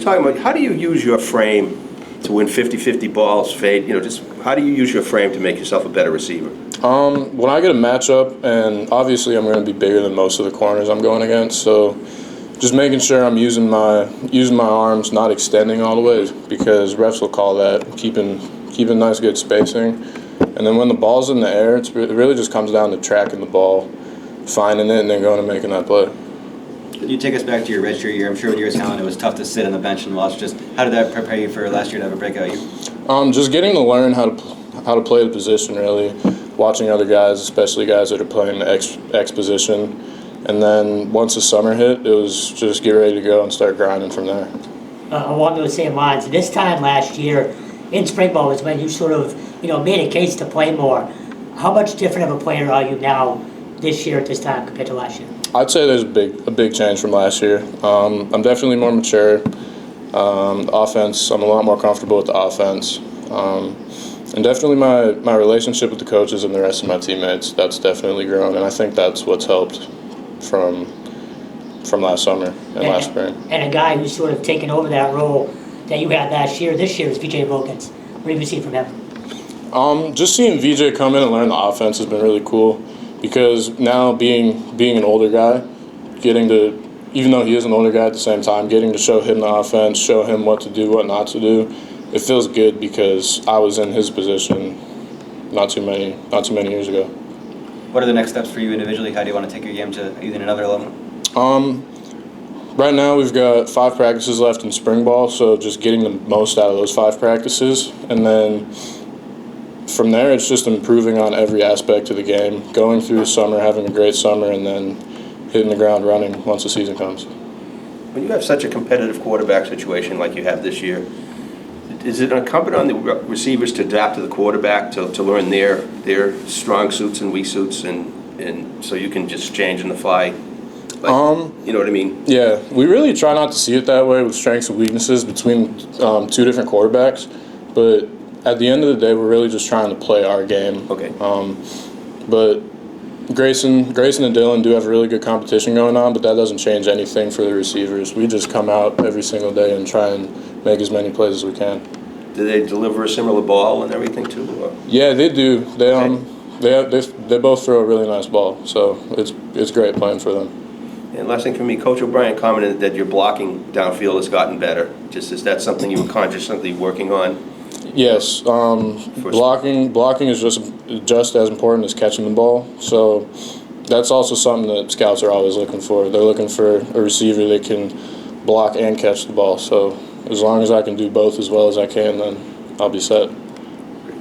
talking about how do you use your frame to win 50-50 balls, fade, just how do you use your frame to make yourself a better receiver? When I get a matchup, and obviously I'm going to be bigger than most of the corners I'm going against, so just making sure I'm using my arms, not extending all the way, because refs will call that, keeping nice good spacing. And then when the ball's in the air, it really just comes down to tracking the ball, finding it, and then going and making that play. You take us back to your redshirt year. I'm sure with your talent, it was tough to sit on the bench and watch. Just how did that prepare you for last year to have a breakout year? Just getting to learn how to play the position, really, watching other guys, especially guys that are playing the X position. And then once the summer hit, it was just get ready to go and start grinding from there. Along those same lines, this time last year in spring ball was when you sort of made a case to play more. How much different of a player are you now this year at this time compared to last year? I'd say there's a big change from last year. I'm definitely more mature. The offense, I'm a lot more comfortable with the offense. And definitely my relationship with the coaches and the rest of my teammates, that's definitely grown. And I think that's what's helped from last summer and last spring. And a guy who's sort of taken over that role that you had last year, this year, is VJ Wilkins. What have you seen from him? Just seeing VJ come in and learn the offense has been really cool, because now being an older guy, getting to, even though he is an older guy at the same time, getting to show him the offense, show him what to do, what not to do, it feels good because I was in his position not too many years ago. What are the next steps for you individually? How do you want to take your game to even another level? Right now we've got 5 practices left in spring ball, so just getting the most out of those 5 practices. And then from there it's just improving on every aspect of the game, going through the summer, having a great summer, and then hitting the ground running once the season comes. When you have such a competitive quarterback situation like you have this year, is it incumbent on the receivers to adapt to the quarterback, to learn their strong suits and weak suits, and so you can just change on the fly? You know what I mean? Yeah, we really try not to see it that way with strengths and weaknesses between 2 different quarterbacks, but at the end of the day, we're really just trying to play our game. Okay. But Grayson and Dylan do have a really good competition going on, but that doesn't change anything for the receivers. We just come out every single day and try and make as many plays as we can. Do they deliver a similar ball and everything too? Or? Yeah, they do. They both throw a really nice ball, so it's great playing for them. And last thing for me, Coach O'Brien commented that your blocking downfield has gotten better. Is that something you were consciously working on? Yes, blocking is just as important as catching the ball. So that's also something that scouts are always looking for. They're looking for a receiver that can block and catch the ball. So as long as I can do both as well as I can, then I'll be set.